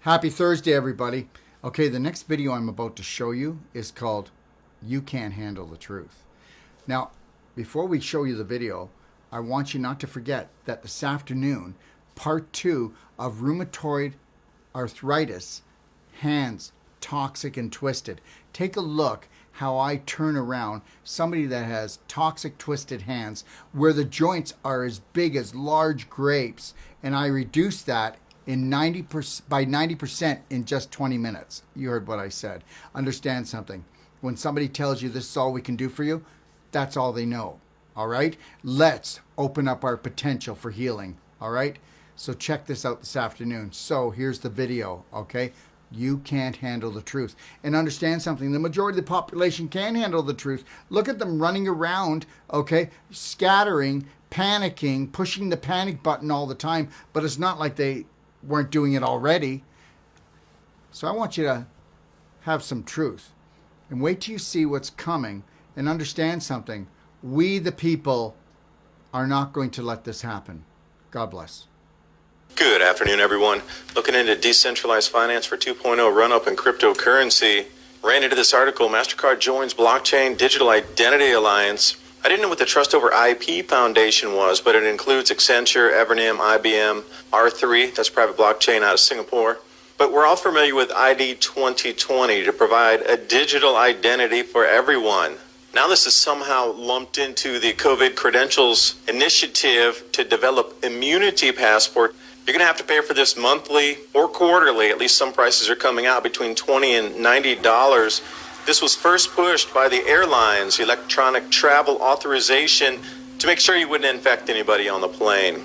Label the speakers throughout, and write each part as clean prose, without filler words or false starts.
Speaker 1: Happy Thursday, everybody. Okay, the next video I'm about to show you is called You Can't Handle the Truth. Now, before we show you the video, I want you not to forget that this afternoon, part 2 of rheumatoid arthritis, hands toxic and twisted. Take a look how I turn around somebody that has toxic twisted hands where the joints are as big as large grapes, and I reduce that in 90% in just 20 minutes. You heard what I said. Understand something. When somebody tells you this is all we can do for you, that's all they know. All right? Let's open up our potential for healing. All right? So check this out this afternoon. So here's the video, okay? You can't handle the truth. And understand something. The majority of the population can handle the truth. Look at them running around, okay? Scattering, panicking, pushing the panic button all the time. But it's not like they weren't doing it already. So I want you to have some truth and wait till you see what's coming and understand something. We, the people, are not going to let this happen. God bless.
Speaker 2: Good afternoon, everyone. Looking into decentralized finance for 2.0 run-up in cryptocurrency. Ran into this article, MasterCard joins blockchain digital identity alliance. I didn't know what the Trust Over IP Foundation was, but it includes Accenture, Evernym, IBM, R3, that's a private blockchain out of Singapore. But we're all familiar with ID 2020 to provide a digital identity for everyone. Now this is somehow lumped into the COVID credentials initiative to develop immunity passport. You're going to have to pay for this monthly or quarterly. At least some prices are coming out between $20 and $90. This was first pushed by the airlines, electronic travel authorization, to make sure you wouldn't infect anybody on the plane.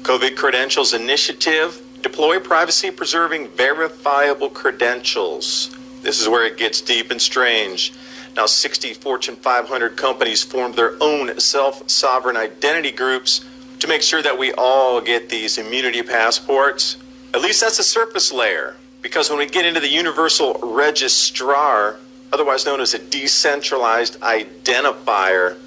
Speaker 2: COVID Credentials Initiative, deploy privacy-preserving verifiable credentials. This is where it gets deep and strange. Now 60 Fortune 500 companies formed their own self-sovereign identity groups to make sure that we all get these immunity passports. At least that's a surface layer, because when we get into the universal registrar, otherwise known as a decentralized identifier,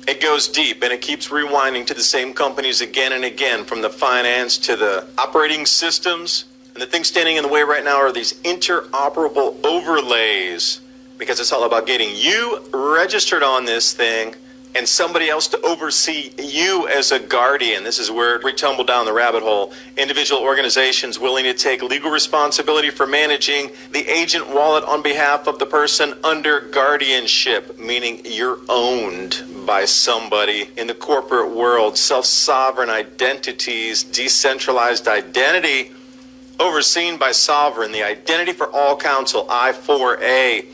Speaker 2: it goes deep and it keeps rewinding to the same companies again and again, from the finance to the operating systems. And the thing standing in the way right now are these interoperable overlays, because it's all about getting you registered on this thing and somebody else to oversee you as a guardian. This is where we tumble down the rabbit hole. Individual organizations willing to take legal responsibility for managing the agent wallet on behalf of the person under guardianship, meaning you're owned by somebody in the corporate world. Self-sovereign identities, decentralized identity, overseen by sovereign, the identity for all counsel, I4A.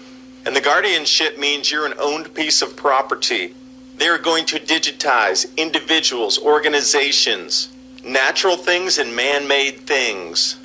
Speaker 2: And the guardianship means you're an owned piece of property. They're going to digitize individuals, organizations, natural things and man-made things.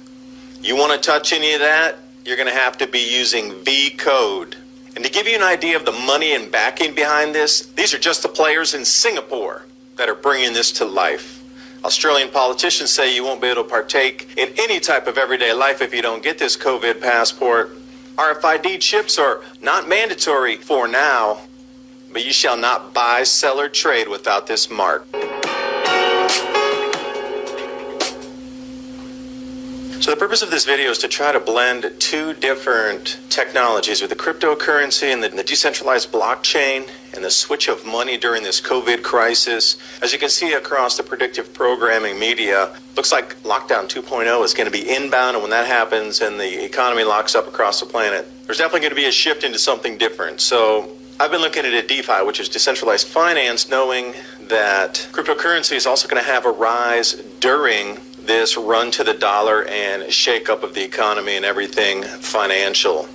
Speaker 2: You want to touch any of that? You're going to have to be using V code. And to give you an idea of the money and backing behind this, these are just the players in Singapore that are bringing this to life. Australian politicians say you won't be able to partake in any type of everyday life if you don't get this COVID passport. RFID chips are not mandatory for now, but you shall not buy, sell, or trade without this mark. So the purpose of this video is to try to blend two different technologies with the cryptocurrency and the decentralized blockchain and the switch of money during this COVID crisis. As you can see across the predictive programming media, looks like lockdown 2.0 is going to be inbound, and when that happens and the economy locks up across the planet, there's definitely going to be a shift into something different. So I've been looking at a DeFi, which is decentralized finance, knowing that cryptocurrency is also going to have a rise during this run to the dollar and shakeup of the economy and everything financial.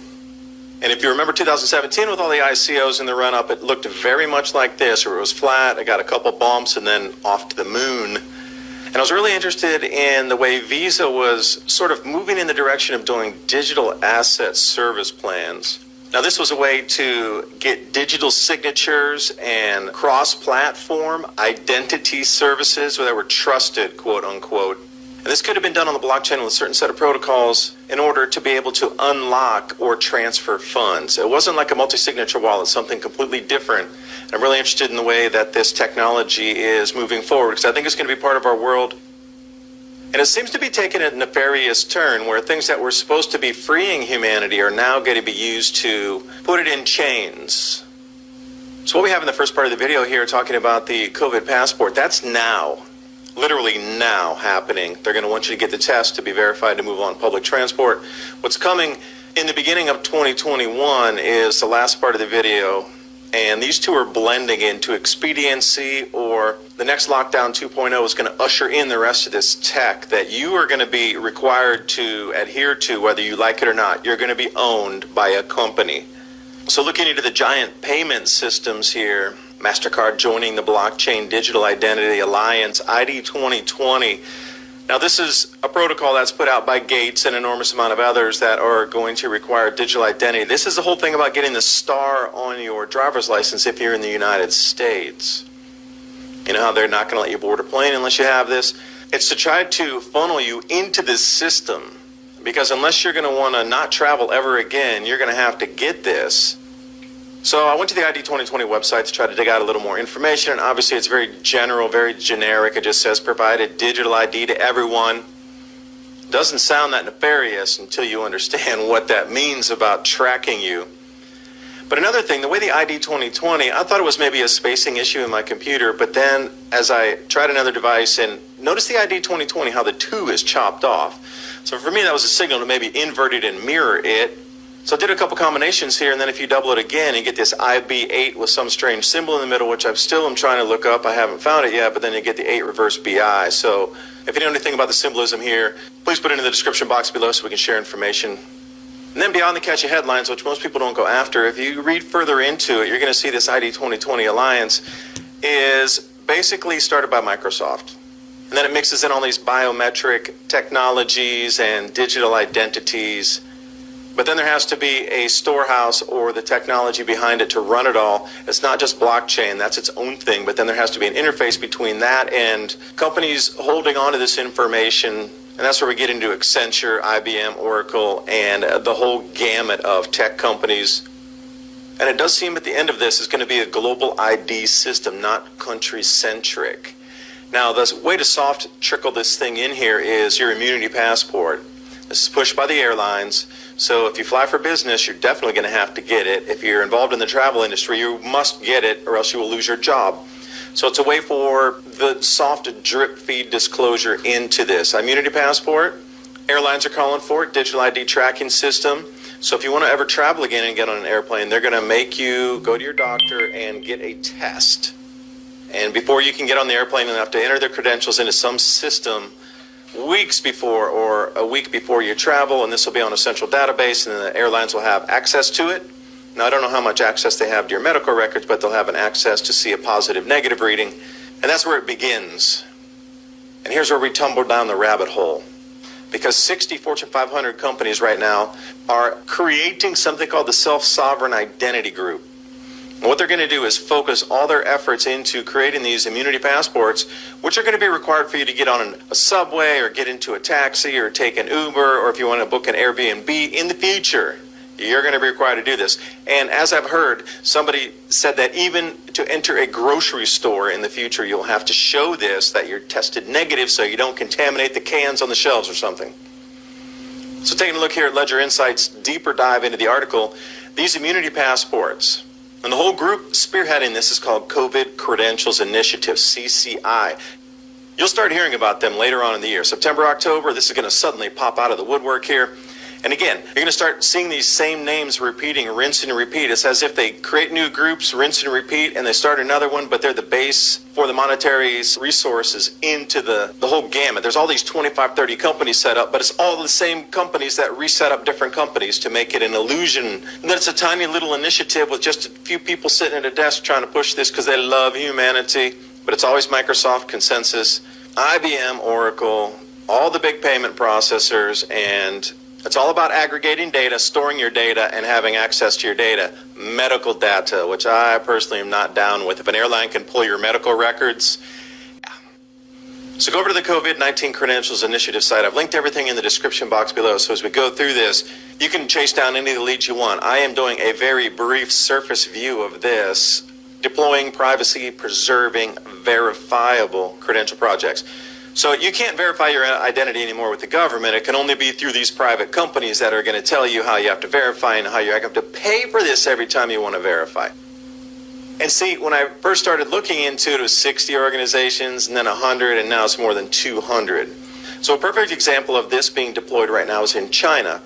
Speaker 2: And if you remember 2017 with all the ICOs in the run-up, it looked very much like this, where it was flat, it got a couple bumps, and then off to the moon. And I was really interested in the way Visa was sort of moving in the direction of doing digital asset service plans. Now, this was a way to get digital signatures and cross-platform identity services that were trusted, quote unquote. And this could have been done on the blockchain with a certain set of protocols in order to be able to unlock or transfer funds. It wasn't like a multi-signature wallet, something completely different. And I'm really interested in the way that this technology is moving forward, because I think it's going to be part of our world And it seems to be taking a nefarious turn where things that were supposed to be freeing humanity are now going to be used to put it in chains. So what we have in the first part of the video here talking about the COVID passport, that's now, literally now happening. They're going to want you to get the test to be verified to move on public transport. What's coming in the beginning of 2021 is the last part of the video. And these two are blending into expediency, or the next lockdown 2.0 is going to usher in the rest of this tech that you are going to be required to adhere to whether you like it or not. You're going to be owned by a company. So looking into the giant payment systems here, MasterCard joining the Blockchain Digital Identity Alliance, ID 2020. Now, this is a protocol that's put out by Gates and an enormous amount of others that are going to require digital identity. This is the whole thing about getting the star on your driver's license if you're in the United States. You know how they're not going to let you board a plane unless you have this? It's to try to funnel you into this system, because unless you're going to want to not travel ever again, you're going to have to get this. So I went to the ID 2020 website to try to dig out a little more information, and obviously it's very general, very generic. It just says provide a digital ID to everyone. Doesn't sound that nefarious until you understand what that means about tracking you. But another thing, the way the ID 2020, I thought it was maybe a spacing issue in my computer, but then as I tried another device and noticed the ID 2020, how the 2 is chopped off. So for me, that was a signal to maybe invert it and mirror it. So I did a couple combinations here, and then if you double it again, you get this IB8 with some strange symbol in the middle, which I still am trying to look up. I haven't found it yet, but then you get the 8 reverse BI. So if you know anything about the symbolism here, please put it in the description box below so we can share information. And then beyond the catchy headlines, which most people don't go after, if you read further into it, you're going to see this ID 2020 Alliance is basically started by Microsoft. And then it mixes in all these biometric technologies and digital identities. But then there has to be a storehouse or the technology behind it to run it all. It's not just blockchain, that's its own thing, but then there has to be an interface between that and companies holding on to this information. And that's where we get into Accenture, IBM, Oracle, and the whole gamut of tech companies. And it does seem at the end of this is going to be a global ID system, not country-centric. Now, the way to soft trickle this thing in here is your immunity passport. This is pushed by the airlines. So if you fly for business, you're definitely going to have to get it. If you're involved in the travel industry, you must get it or else you will lose your job. So it's a way for the soft drip feed disclosure into this. Immunity passport, airlines are calling for it, digital ID tracking system. So if you want to ever travel again and get on an airplane, they're going to make you go to your doctor and get a test. And before you can get on the airplane, you'll have to enter their credentials into some system weeks before or a week before you travel, and this will be on a central database, and the airlines will have access to it. Now, I don't know how much access they have to your medical records, but they'll have an access to see a positive, negative reading, and that's where it begins. And here's where we tumble down the rabbit hole, because 60 Fortune 500 companies right now are creating something called the Self-Sovereign Identity Group. And what they're going to do is focus all their efforts into creating these immunity passports, which are going to be required for you to get on a subway or get into a taxi or take an Uber, or if you want to book an Airbnb in the future, you're going to be required to do this. And as I've heard, somebody said that even to enter a grocery store in the future, you'll have to show this, that you're tested negative so you don't contaminate the cans on the shelves or something. So taking a look here at Ledger Insights, deeper dive into the article, these immunity passports, and the whole group spearheading this is called COVID Credentials Initiative, CCI. You'll start hearing about them later on in the year. September, October, this is going to suddenly pop out of the woodwork here. And again, you're going to start seeing these same names repeating, rinse and repeat. It's as if they create new groups, rinse and repeat, and they start another one, but they're the base for the monetary resources into the whole gamut. There's all these 25, 30 companies set up, but it's all the same companies that reset up different companies to make it an illusion that it's a tiny little initiative with just a few people sitting at a desk trying to push this because they love humanity. But it's always Microsoft, Consensus, IBM, Oracle, all the big payment processors, and it's all about aggregating data, storing your data, and having access to your data. Medical data, which I personally am not down with. If an airline can pull your medical records, yeah. So go over to the COVID-19 Credentials Initiative site. I've linked everything in the description box below. So as we go through this, you can chase down any of the leads you want. I am doing a very brief surface view of this, deploying privacy-preserving, verifiable credential projects. So you can't verify your identity anymore with the government. It can only be through these private companies that are going to tell you how you have to verify and how you have to pay for this every time you want to verify. And see, when I first started looking into it, it was 60 organizations and then 100, and now it's more than 200. So a perfect example of this being deployed right now is in China,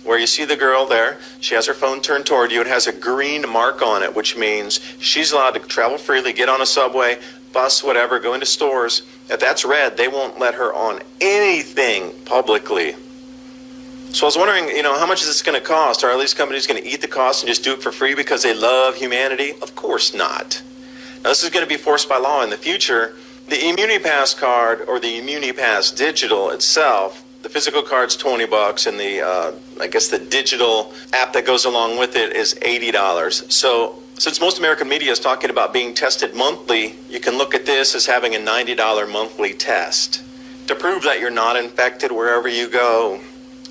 Speaker 2: where you see the girl there. She has her phone turned toward you. It has a green mark on it, which means she's allowed to travel freely, get on a subway, bus, whatever, go into stores. If that's red, they won't let her on anything publicly. So I was wondering, how much is this going to cost? Are these companies going to eat the cost and just do it for free because they love humanity? Of course not. Now, this is going to be forced by law in the future. The ImmuniPass card or the ImmuniPass digital itself, the physical card's $20, and the digital app that goes along with it is $80. So since most American media is talking about being tested monthly, you can look at this as having a $90 monthly test to prove that you're not infected wherever you go.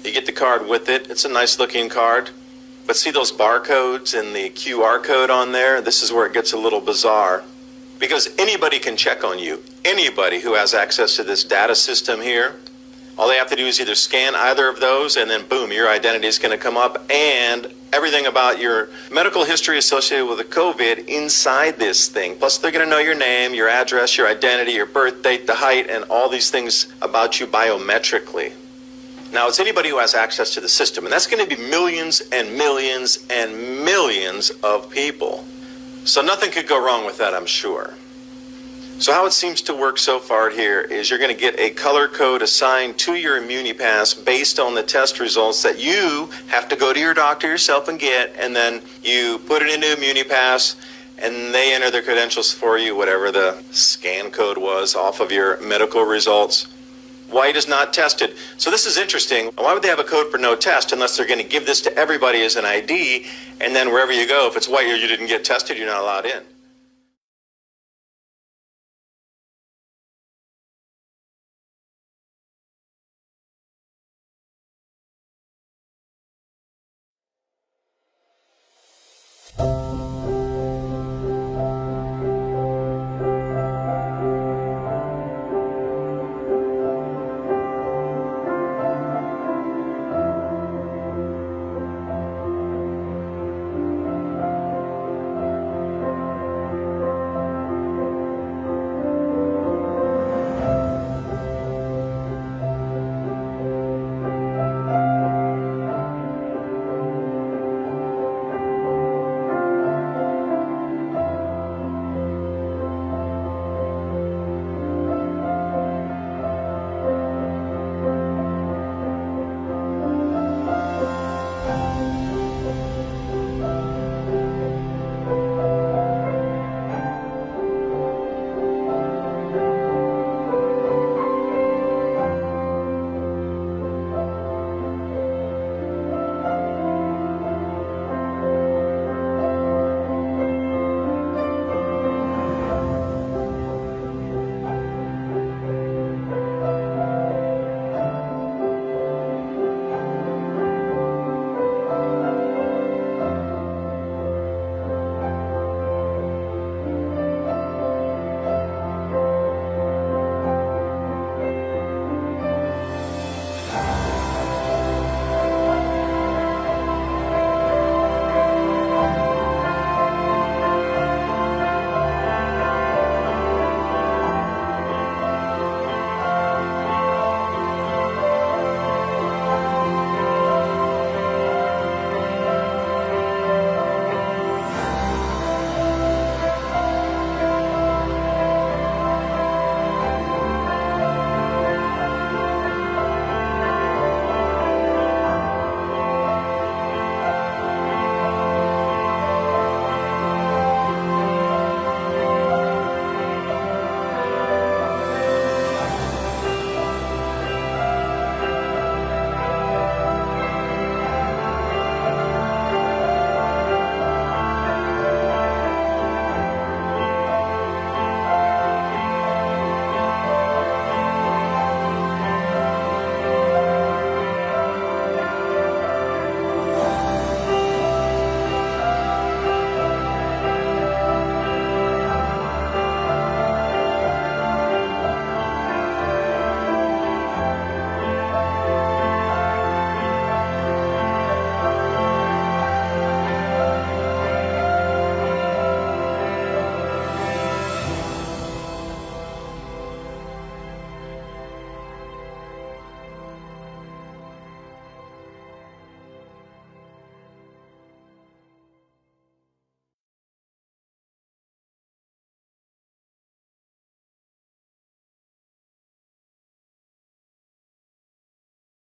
Speaker 2: You get the card with it. It's a nice looking card. But see those barcodes and the QR code on there? This is where it gets a little bizarre. Because anybody can check on you. Anybody who has access to this data system here. All they have to do is either scan either of those, and then boom, your identity is going to come up, and everything about your medical history associated with the COVID inside this thing. Plus, they're going to know your name, your address, your identity, your birth date, the height, and all these things about you biometrically. Now, it's anybody who has access to the system, and that's going to be millions and millions and millions of people. So nothing could go wrong with that, I'm sure. So how it seems to work so far here is you're going to get a color code assigned to your ImmuniPass based on the test results that you have to go to your doctor yourself and get, and then you put it into ImmuniPass, and they enter their credentials for you, whatever the scan code was off of your medical results. White is not tested. So this is interesting. Why would they have a code for no test unless they're going to give this to everybody as an ID, and then wherever you go, if it's white or you didn't get tested, you're not allowed in?